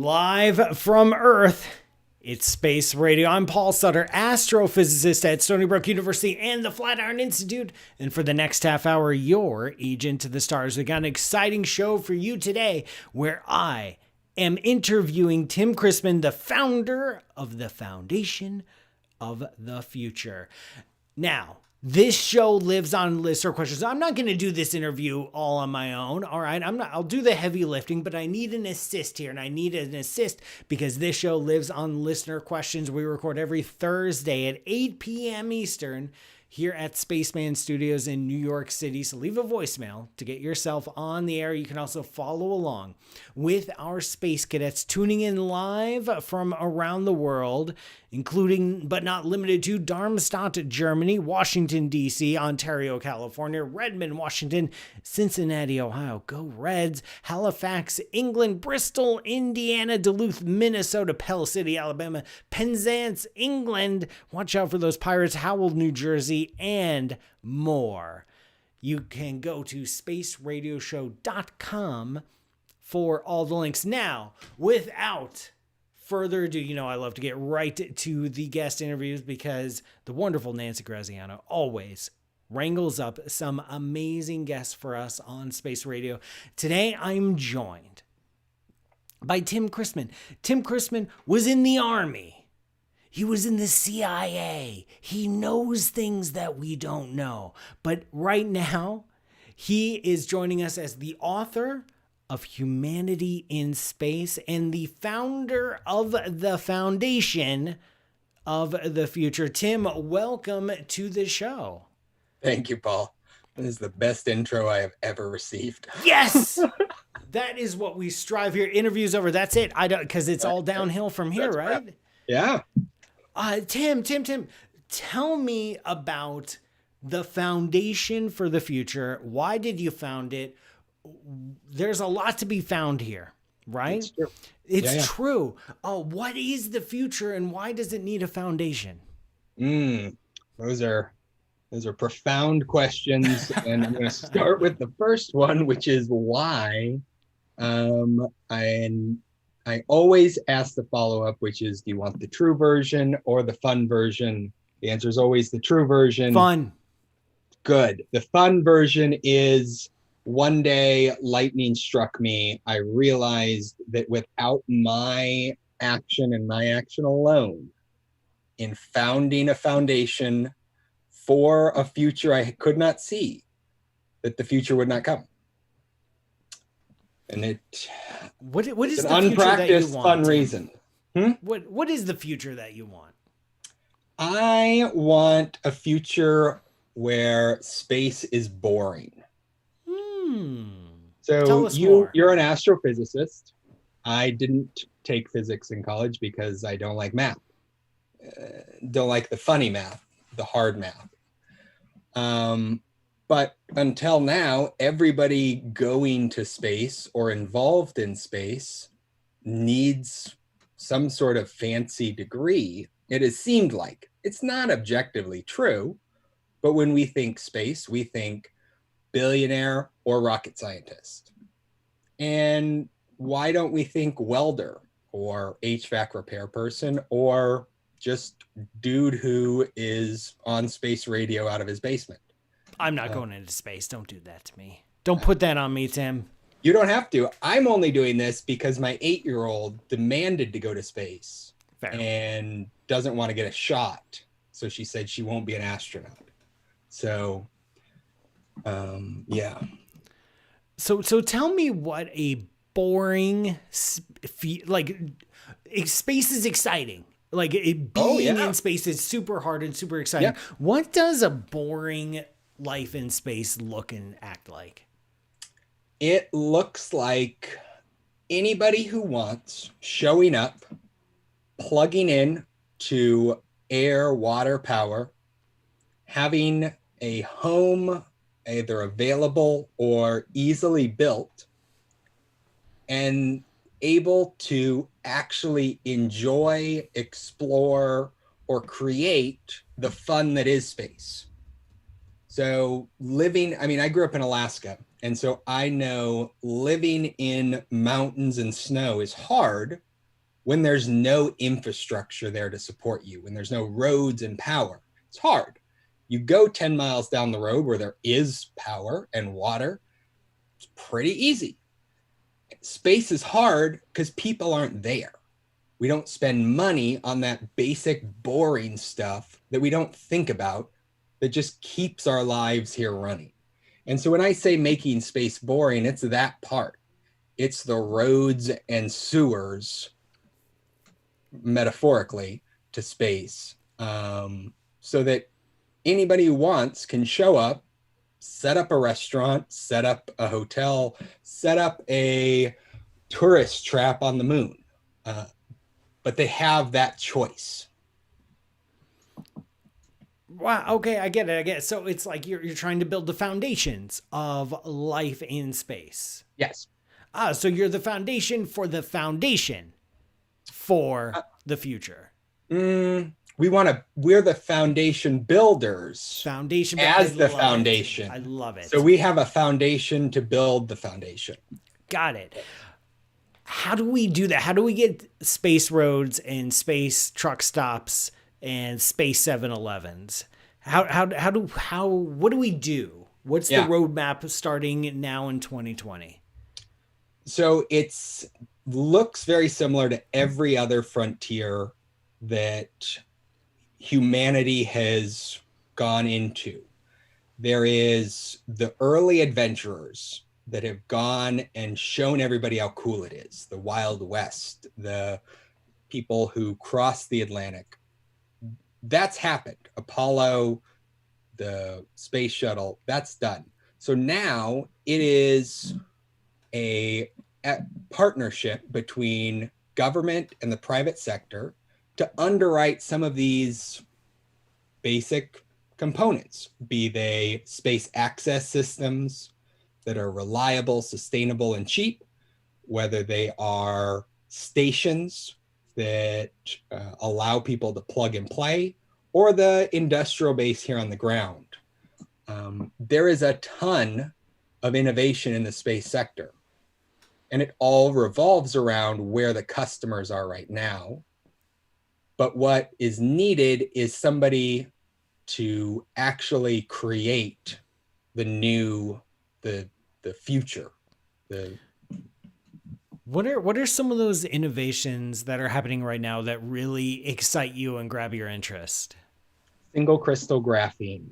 Live from Earth, it's Space Radio. I'm Paul Sutter, astrophysicist at Stony Brook University and the Flatiron Institute. And for the next half hour, your agent to the stars. We got an exciting show for you today where I am interviewing Tim Chrisman, the founder of the Foundation of the Future. Now, this show lives on listener questions. I'm not going to do this interview all on my own. All right. I'll do the heavy lifting, but I need an assist here, and I need an assist because this show lives on listener questions. We record every Thursday at 8 p.m. Eastern here at Spaceman Studios in New York City. So leave a voicemail to get yourself on the air. You can also follow along with our space cadets tuning in live from around the world, including but not limited to Darmstadt, Germany, Washington, D.C., Ontario, California, Redmond, Washington, Cincinnati, Ohio, go Reds, Halifax, England, Bristol, Indiana, Duluth, Minnesota, Pell City, Alabama, Penzance, England, watch out for those Pirates, Howell, New Jersey, and more. You can go to spaceradioshow.com for all the links. Now, without further ado, you know I love to get right to the guest interviews because the wonderful Nancy Graziano always wrangles up some amazing guests for us on Space Radio. Today, I'm joined by Tim Chrisman. Tim Chrisman was in the Army. He was in the CIA. He knows things that we don't know. But right now, he is joining us as the author of Humanity in Space and the founder of the Foundation of the Future. Tim, welcome to the show. Thank you, Paul. This is the best intro I have ever received. Yes! That is what we strive here. Interviews over. That's it. I don't, because it's all downhill from here, right? Yeah. Tim, tell me about the Foundation for the Future. Why did you found it? There's a lot to be found here, right? It's true. It's true. What is the future and why does it need a foundation? Those are profound questions. And I'm going to start with the first one, which is why. I always ask the follow-up, which is, do you want the true version or the fun version? The answer is always the true version. Fun. Good. The fun version is, one day lightning struck me. I realized that without my action and my action alone in founding a foundation for a future I could not see, that the future would not come. And what is an the unpracticed fun reason. What is the future that you want? I want a future where space is boring. So you're an astrophysicist. I didn't take physics in college because I don't like math. Don't like the funny math, the hard math. But until now, everybody going to space or involved in space needs some sort of fancy degree. It has seemed like. It's not objectively true, but when we think space, we think billionaire or rocket scientist. And why don't we think welder or HVAC repair person or just dude who is on space radio out of his basement? I'm not going into space. Don't do that to me. Don't put that on me, Tim. You don't have to. I'm only doing this because my 8-year-old demanded to go to space. Fair. And doesn't want to get a shot. So she said she won't be an astronaut. So, yeah. So tell me what a boring, space is exciting. Like being in space is super hard and super exciting. Yeah. What does a boring life in space look and act like? It looks like anybody who wants showing up, plugging in to air, water, power, having a home either available or easily built, and able to actually enjoy, explore, or create the fun that is space. So I grew up in Alaska, and so I know living in mountains and snow is hard, when there's no infrastructure there to support you, when there's no roads and power. It's hard. You go 10 miles down the road where there is power and water, it's pretty easy. Space is hard because people aren't there. We don't spend money on that basic, boring stuff that we don't think about that just keeps our lives here running. And so when I say making space boring, it's that part. It's the roads and sewers, metaphorically, to space, so that anybody who wants can show up, set up a restaurant, set up a hotel, set up a tourist trap on the moon. But they have that choice. Wow. Okay, I get it. So it's like you're trying to build the foundations of life in space. Yes. So you're the foundation for the future. We're the foundation builders. Foundation as the foundation. I love it. So we have a foundation to build the foundation. Got it. How do we do that? How do we get space roads and space truck stops and space 7-Elevens? What do we do? What's the roadmap starting now in 2020? So it's looks very similar to every other frontier that humanity has gone into. There is the early adventurers that have gone and shown everybody how cool it is. The Wild West, the people who crossed the Atlantic. That's happened. Apollo, the space shuttle, that's done. So now it is a partnership between government and the private sector to underwrite some of these basic components, be they space access systems that are reliable, sustainable, and cheap, whether they are stations that allow people to plug and play, or the industrial base here on the ground. There is a ton of innovation in the space sector, and it all revolves around where the customers are right now. But what is needed is somebody to actually create the future. What are some of those innovations that are happening right now that really excite you and grab your interest? Single crystal graphene.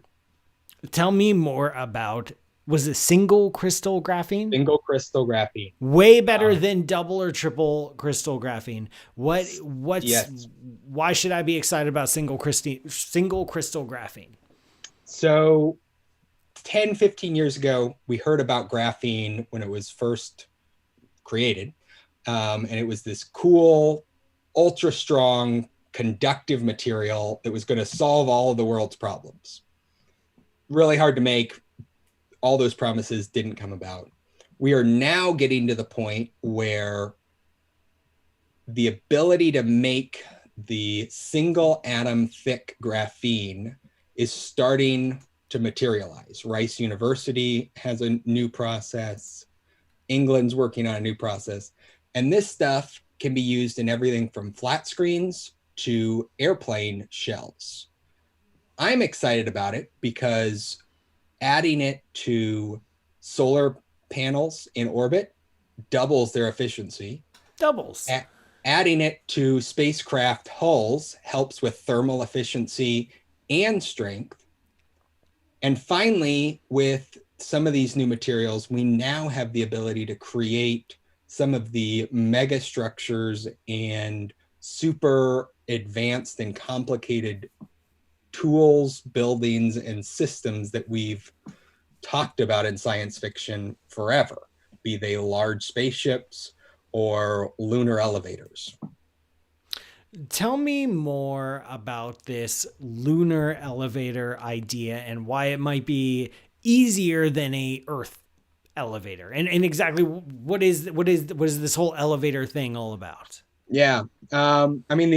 Tell me more about, was it single crystal graphene? Single crystal graphene. Way better than double or triple crystal graphene. Yes. Why should I be excited about single crystal graphene? So 10, 15 years ago, we heard about graphene when it was first created. And it was this cool, ultra strong, conductive material that was going to solve all of the world's problems. Really hard to make. All those promises didn't come about. We are now getting to the point where the ability to make the single atom thick graphene is starting to materialize. Rice University has a new process. England's working on a new process. And this stuff can be used in everything from flat screens to airplane shells. I'm excited about it because adding it to solar panels in orbit doubles their efficiency. Adding it to spacecraft hulls helps with thermal efficiency and strength. And finally, with some of these new materials, we now have the ability to create some of the mega structures and super advanced and complicated tools, buildings, and systems that we've talked about in science fiction forever, be they large spaceships or lunar elevators. Tell me more about this lunar elevator idea and why it might be easier than a Earth elevator, and exactly what is this whole elevator thing all about? Yeah, I mean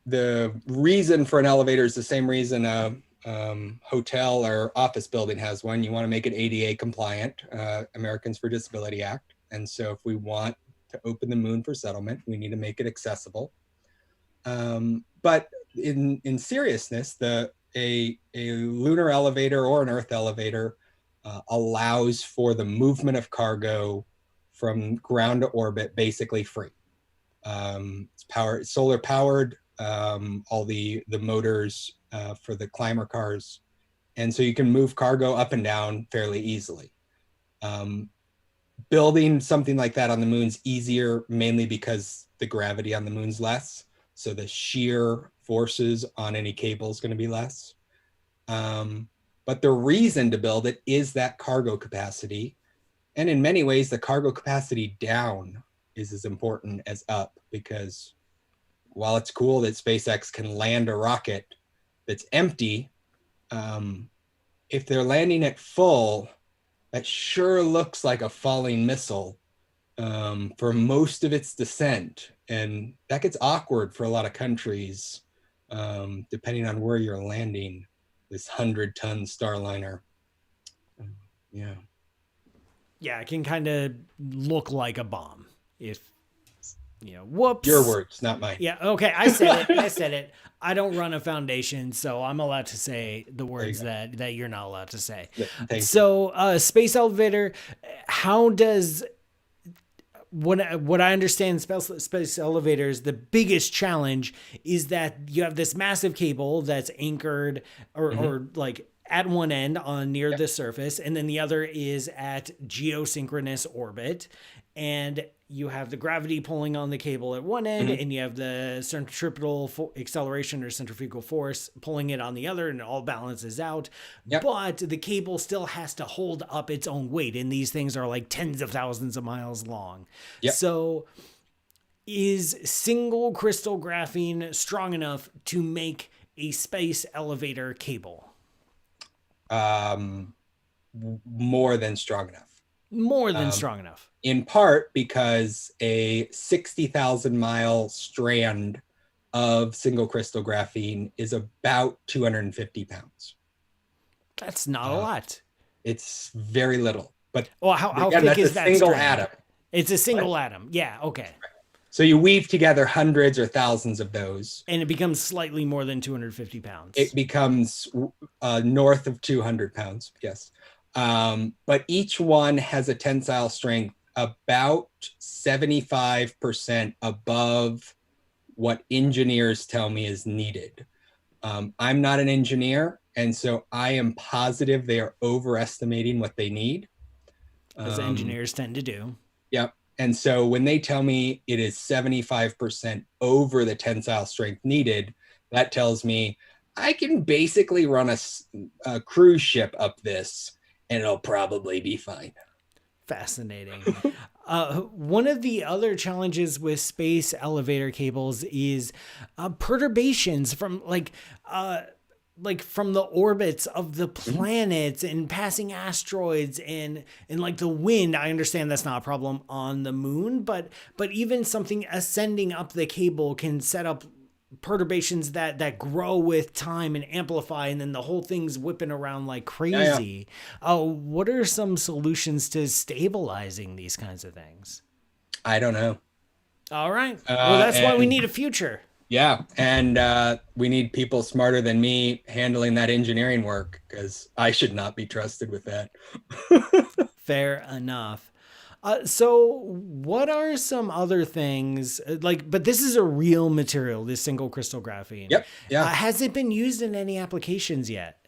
the reason for an elevator is the same reason a hotel or office building has one. You want to make it ADA compliant, Americans for Disability Act. And so if we want to open the moon for settlement. We need to make it accessible. But in seriousness, a lunar elevator or an Earth elevator allows for the movement of cargo from ground to orbit basically free. It's solar powered, all the motors for the climber cars. And so you can move cargo up and down fairly easily. Building something like that on the moon's easier, mainly because the gravity on the moon's less. So the shear forces on any cable is going to be less. But the reason to build it is that cargo capacity. And in many ways, the cargo capacity down is as important as up, because while it's cool that SpaceX can land a rocket that's empty, if they're landing it full, that sure looks like a falling missile for most of its descent. And that gets awkward for a lot of countries, depending on where you're landing this 100-ton Starliner. Yeah. Yeah, it can kind of look like a bomb if, whoops. Your words, not mine. Yeah, okay, I said it. I don't run a foundation, so I'm allowed to say the words that you're not allowed to say. Yeah, so, space elevator, how does... What I understand, space elevators, the biggest challenge is that you have this massive cable that's anchored or like at one end on near the surface, and then the other is at geosynchronous orbit, and you have the gravity pulling on the cable at one end, and you have the centripetal acceleration or centrifugal force pulling it on the other, and it all balances out. Yep. But the cable still has to hold up its own weight, and these things are like tens of thousands of miles long. Yep. So is single crystal graphene strong enough to make a space elevator cable? More than strong enough. More than strong enough. In part because a 60,000 mile strand of single crystal graphene is about 250 pounds. That's not a lot. It's very little. But how thick is that single strand? atom. It's a single atom. Yeah, okay. So you weave together hundreds or thousands of those. And it becomes slightly more than 250 pounds. It becomes north of 200 pounds, yes. But each one has a tensile strength about 75% above what engineers tell me is needed. I'm not an engineer, and so I am positive they are overestimating what they need. As engineers tend to do. Yep. And so when they tell me it is 75% over the tensile strength needed, that tells me I can basically run a cruise ship up this, and it'll probably be fine. Fascinating. One of the other challenges with space elevator cables is perturbations from from the orbits of the planets and passing asteroids and like the wind. I understand that's not a problem on the moon, but even something ascending up the cable can set up perturbations that grow with time and amplify, and then the whole thing's whipping around like crazy. What are some solutions to stabilizing these kinds of things? I don't know. All right. Well, that's why we need a future. Yeah. And we need people smarter than me handling that engineering work, because I should not be trusted with that. Fair enough. So what are some other things but this is a real material, this single crystal graphene. Yep. Yeah. Has it been used in any applications yet?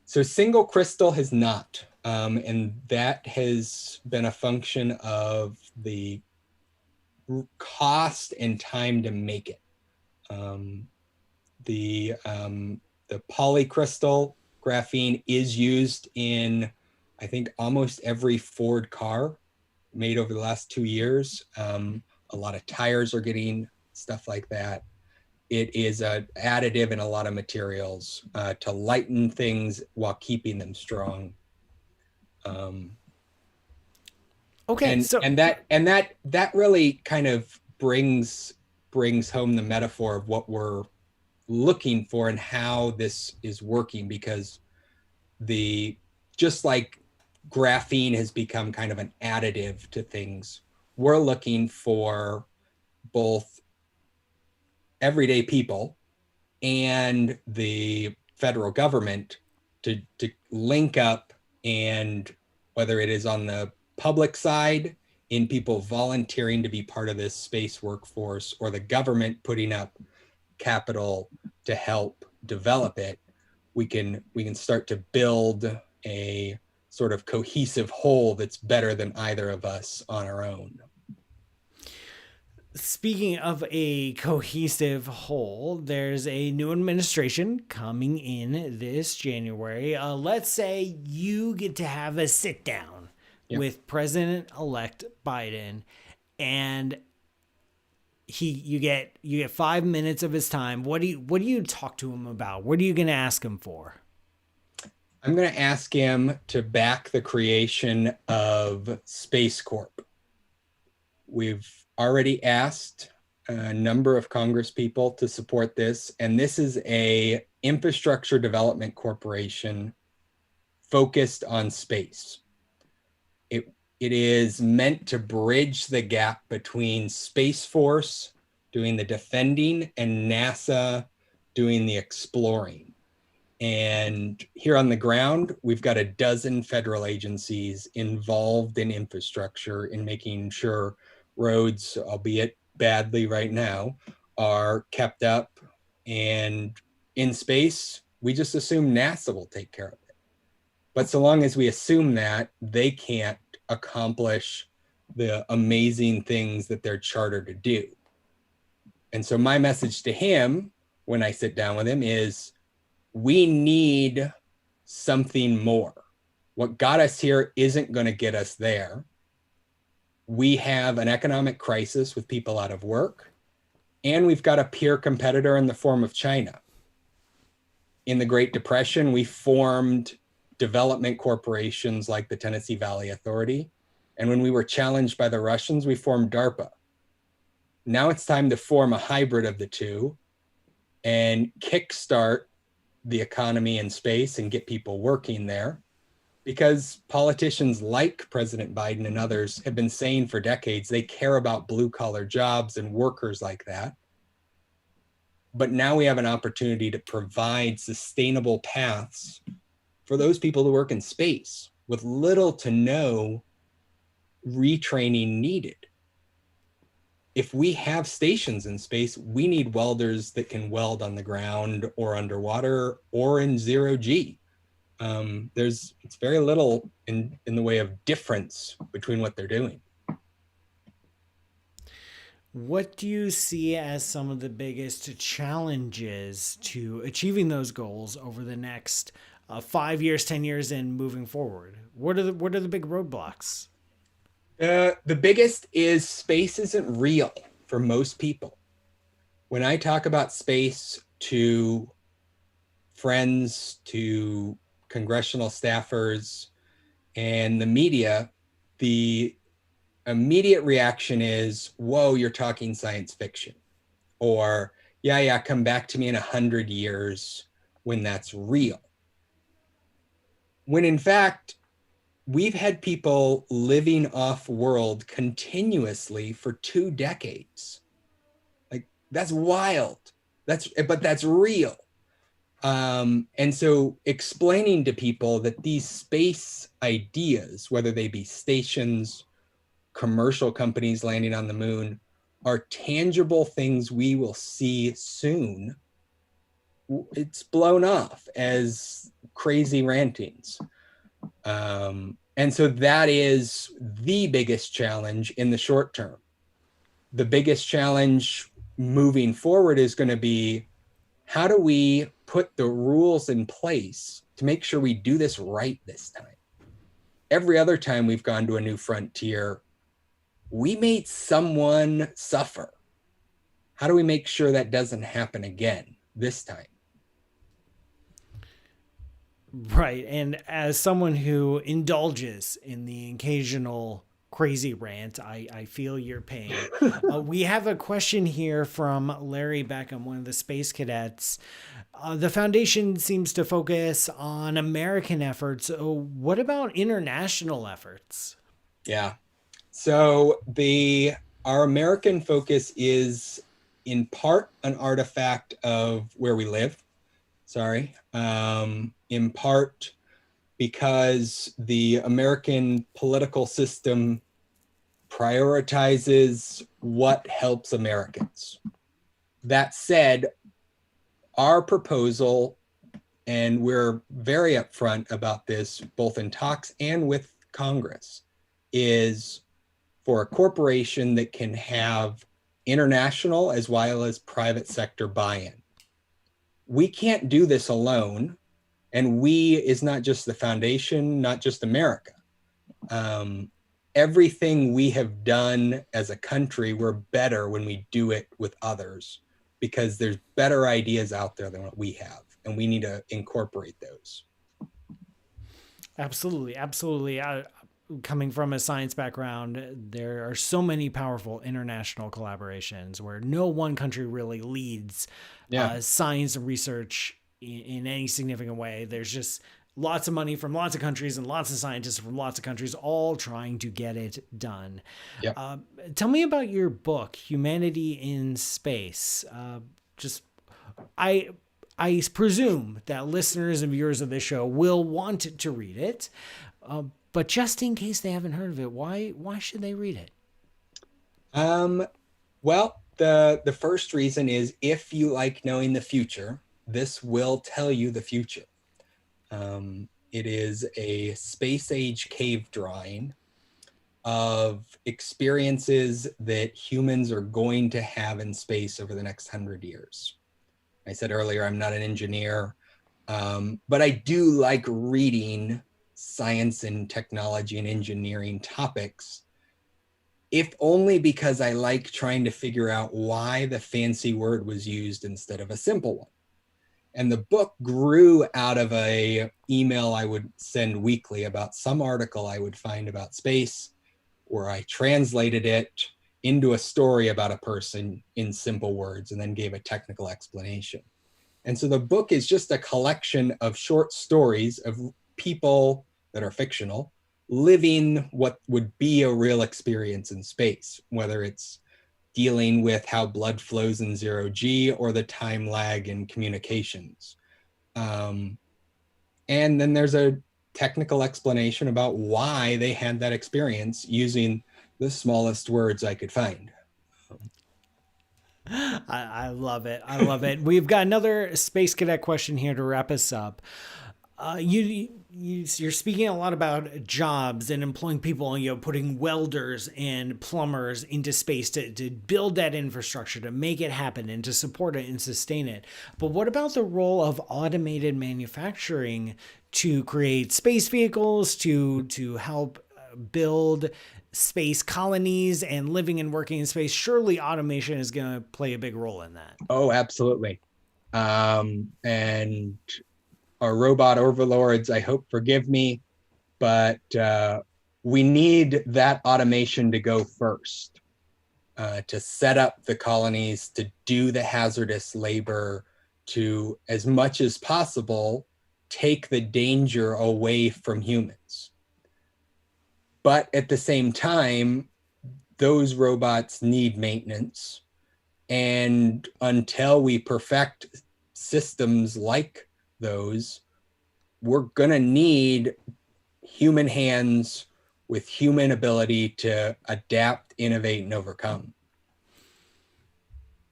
So single crystal has not. And that has been a function of the cost and time to make it. The polycrystal graphene is used in, I think, almost every Ford car made over the last 2 years. A lot of tires are getting stuff like that. It is an additive in a lot of materials to lighten things while keeping them strong. Okay, and that really kind of brings home the metaphor of what we're looking for and how this is working, because just like graphene has become kind of an additive to things, we're looking for both everyday people and the federal government to link up, and whether it is on the public side in people volunteering to be part of this space workforce, or the government putting up capital to help develop it, we can start to build a sort of cohesive whole that's better than either of us on our own. Speaking of a cohesive whole, there's a new administration coming in this January. Let's say you get to have a sit down with President-elect Biden, and you get 5 minutes of his time. What do you talk to him about? What are you going to ask him for? I'm going to ask him to back the creation of Space Corp. We've already asked a number of Congress people to support this, and this is a infrastructure development corporation focused on space. It is meant to bridge the gap between Space Force doing the defending and NASA doing the exploring. And here on the ground, we've got a dozen federal agencies involved in infrastructure, in making sure roads, albeit badly right now, are kept up. And in space, we just assume NASA will take care of it. But so long as we assume that, they can't accomplish the amazing things that they're chartered to do. And so my message to him when I sit down with him is, we need something more. What got us here isn't going to get us there. We have an economic crisis with people out of work, and we've got a peer competitor in the form of China. In the Great Depression, we formed development corporations like the Tennessee Valley Authority. And when we were challenged by the Russians, we formed DARPA. Now it's time to form a hybrid of the two and kickstart the economy in space and get people working there, because politicians like President Biden and others have been saying for decades they care about blue collar jobs and workers like that. But now we have an opportunity to provide sustainable paths for those people to work in space with little to no retraining needed. If we have stations in space, we need welders that can weld on the ground or underwater or in zero G. It's very little in the way of difference between what they're doing. What do you see as some of the biggest challenges to achieving those goals over the next 5 years, 10 years, and moving forward? What are the big roadblocks? The biggest is space isn't real for most people. When I talk about space to friends, to congressional staffers, and the media, the immediate reaction is, whoa, you're talking science fiction. Or, yeah, come back to me in 100 years when that's real. When in fact, we've had people living off world continuously for 2 decades. Like, that's wild. But that's real. And so explaining to people that these space ideas, whether they be stations, commercial companies landing on the moon, are tangible things we will see soon, it's blown off as crazy rantings. And so that is the biggest challenge in the short term. The biggest challenge moving forward is going to be, how do we put the rules in place to make sure we do this right this time? Every other time we've gone to a new frontier, we made someone suffer. How do we make sure that doesn't happen again this time? Right. And as someone who indulges in the occasional crazy rant, I feel your pain. We have a question here from Larry Beckham, one of the space cadets. The foundation seems to focus on American efforts. What about international efforts? Yeah. So our American focus is in part an artifact of where we live. In part because the American political system prioritizes what helps Americans. That said, our proposal, and we're very upfront about this, both in talks and with Congress, is for a corporation that can have international as well as private sector buy-in. We can't do this alone. And we is not just the foundation, not just America. Everything we have done as a country, we're better when we do it with others, because there's better ideas out there than what we have, and we need to incorporate those. Absolutely. Absolutely. Coming from a science background, there are so many powerful international collaborations where no one country really leads science and research in any significant way. There's just lots of money from lots of countries and lots of scientists from lots of countries all trying to get it done. Yep. Tell me about your book, Humanity in Space. I presume that listeners and viewers of this show will want to read it. But just in case they haven't heard of it, why should they read it? Well, the first reason is, if you like knowing the future, this will tell you the future. It is a space age cave drawing of experiences that humans are going to have in space over the next 100 years. I said earlier, I'm not an engineer, but I do like reading science and technology and engineering topics, if only because I like trying to figure out why the fancy word was used instead of a simple one. And the book grew out of a email I would send weekly about some article I would find about space, where I translated it into a story about a person in simple words and then gave a technical explanation. And so the book is just a collection of short stories of people that are fictional living what would be a real experience in space, whether it's dealing with how blood flows in 0G or the time lag in communications. And then there's a technical explanation about why they had that experience using the smallest words I could find. I love it. I love it. We've got another Space Cadet question here to wrap us up. You're speaking a lot about jobs and employing people, putting welders and plumbers into space to build that infrastructure, to make it happen and to support it and sustain it. But what about the role of automated manufacturing to create space vehicles, to help build space colonies and living and working in space? Surely automation is going to play a big role in that. Oh, absolutely. And our robot overlords, I hope, forgive me, but we need that automation to go first, to set up the colonies, to do the hazardous labor, to, as much as possible, take the danger away from humans. But at the same time, those robots need maintenance. And until we perfect systems like those, we're going to need human hands with human ability to adapt, innovate, and overcome.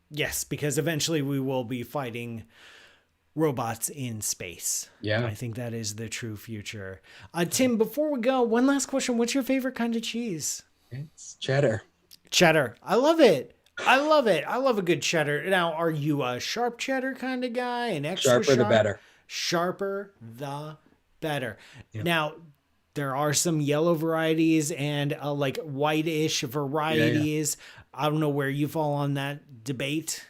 Yes, because eventually we will be fighting robots in space. Yeah. I think that is the true future. Tim, before we go, one last question. What's your favorite kind of cheese? It's cheddar. Cheddar. I love it. I love it. I love a good cheddar. Now, are you a sharp cheddar kind of guy? An extra Sharper the better. Sharper the better. Yeah. Now, there are some yellow varieties and like whitish varieties. I don't know where you fall on that debate.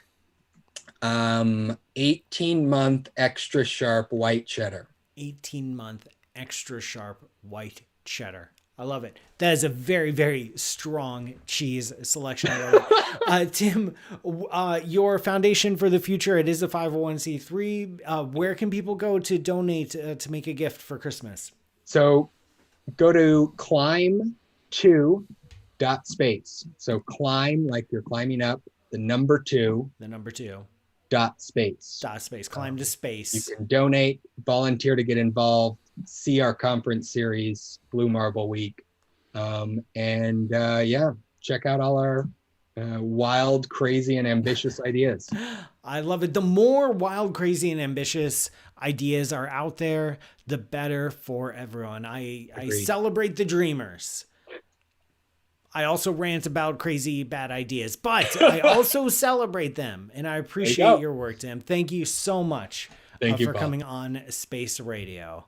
18-month extra sharp white cheddar. 18-month extra sharp white cheddar. I love it. That is a very, very strong cheese selection. I love it. Tim, your Foundation for the Future, it is a 501c3. Where can people go to donate to make a gift for Christmas? So go to climb2.org .space. So climb like you're climbing up, the number 2. The number 2. .space. .space. Climb to space. You can donate, volunteer to get involved, see our conference series, Blue Marble Week. Check out all our wild, crazy, and ambitious ideas. I love it. The more wild, crazy, and ambitious ideas are out there, the better for everyone. I celebrate the dreamers. I also rant about crazy, bad ideas, but I also celebrate them. And I appreciate your work, Tim. Thank you so much for coming on Space Radio.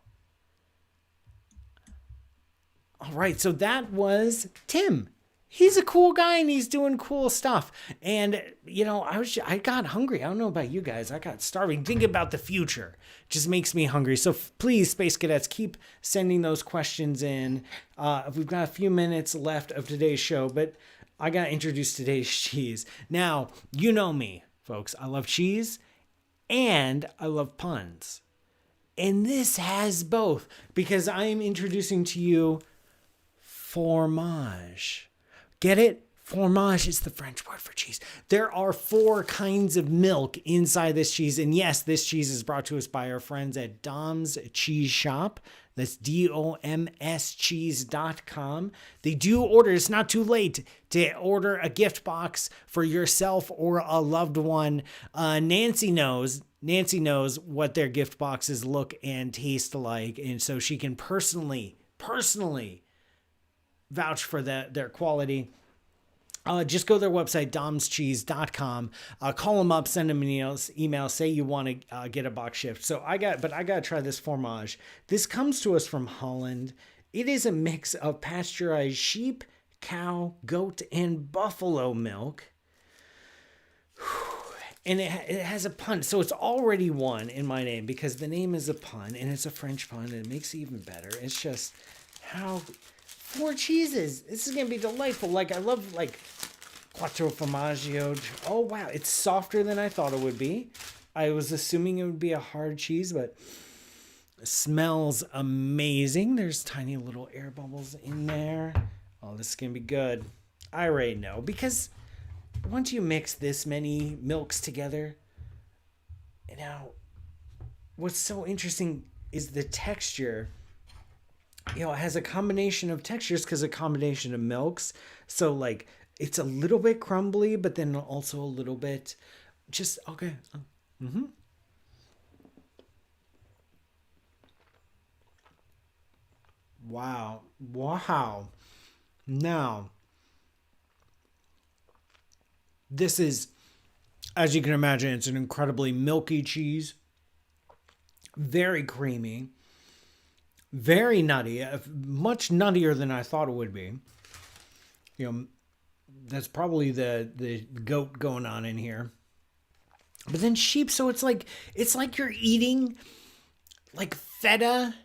All right. So that was Tim. He's a cool guy and he's doing cool stuff. And, I got hungry. I don't know about you guys. I got starving. Thinking about the future just makes me hungry. So please, Space Cadets, keep sending those questions in. We've got a few minutes left of today's show, but I got to introduce today's cheese. Now, you know me, folks. I love cheese and I love puns. And this has both because I am introducing to you fromage. Get it? Fromage is the French word for cheese. There are 4 kinds of milk inside this cheese. And yes, this cheese is brought to us by our friends at Dom's Cheese Shop. That's DOMS cheese.com. They do order. It's not too late to order a gift box for yourself or a loved one. Nancy knows what their gift boxes look and taste like. And so she can personally vouch for their quality. Just go to their website, domscheese.com. Call them up, send them an email, say you want to get a box shipped. So I got to try this fromage. This comes to us from Holland. It is a mix of pasteurized sheep, cow, goat, and buffalo milk. And it has a pun. So it's already one in my name because the name is a pun and it's a French pun and it makes it even better. It's just how 4 cheeses. This is going to be delightful. I love quattro formaggio. Oh, wow. It's softer than I thought it would be. I was assuming it would be a hard cheese, but it smells amazing. There's tiny little air bubbles in there. Oh, this is going to be good. I already know because once you mix this many milks together, what's so interesting is the texture. It has a combination of textures because a combination of milks. So it's a little bit crumbly, but then also a little bit just okay. Wow. Now, this is, as you can imagine, it's an incredibly milky cheese. Very creamy. Very nutty, much nuttier than I thought it would be. That's probably the goat going on in here. But then sheep, so it's like you're eating feta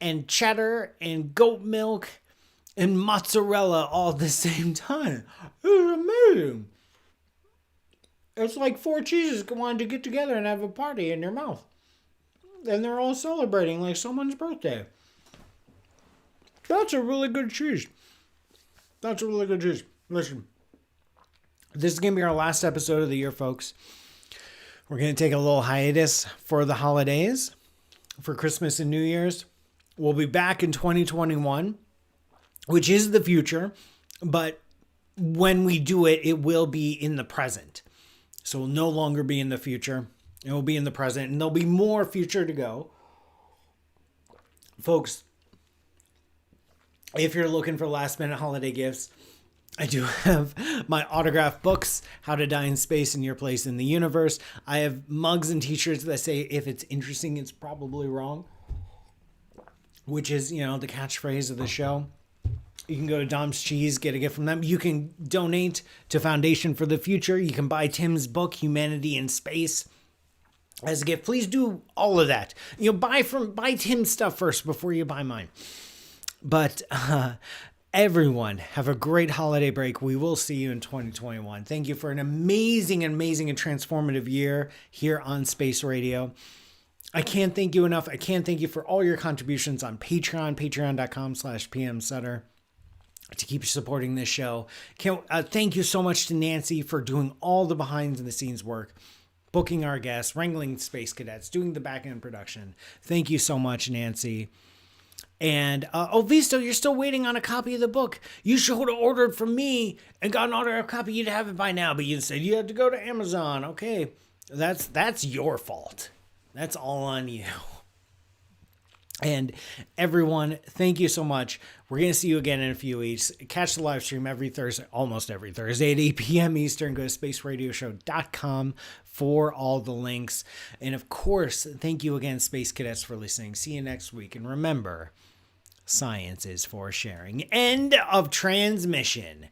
and cheddar and goat milk and mozzarella all at the same time. It's amazing. It's like 4 cheeses wanted to get together and have a party in their mouth. And they're all celebrating like someone's birthday. That's a really good cheese. Listen, this is going to be our last episode of the year, folks. We're going to take a little hiatus for the holidays, for Christmas and New Year's. We'll be back in 2021, which is the future. But when we do it, it will be in the present. So we'll no longer be in the future. It will be in the present. And there'll be more future to go. Folks, if you're looking for last minute holiday gifts, I do have my autographed books, How to Die in Space and Your Place in the Universe. I have mugs and t-shirts that say, if it's interesting, it's probably wrong, which is, the catchphrase of the show. You can go to Dom's Cheese, get a gift from them. You can donate to Foundation for the Future. You can buy Tim's book, Humanity in Space, as a gift. Please do all of that. Buy Tim's stuff first before you buy mine. But everyone, have a great holiday break. We will see you in 2021. Thank you for an amazing and transformative year here on Space Radio. I can't thank you enough. I can't thank you for all your contributions on Patreon, patreon.com/PMSutter. to keep supporting this show. Thank you so much to Nancy for doing all the behind the scenes work, booking our guests, wrangling space cadets, doing the back end production. Thank you so much, Nancy. And Visto, you're still waiting on a copy of the book. You should have ordered from me and got an autographed copy. You'd have it by now, but you said you had to go to Amazon. Okay, that's your fault. That's all on you. And everyone, thank you so much. We're going to see you again in a few weeks. Catch the live stream every Thursday, almost every Thursday at 8 p.m. Eastern. Go to spaceradioshow.com for all the links. And of course, thank you again, Space Cadets, for listening. See you next week. And remember, science is for sharing. End of transmission.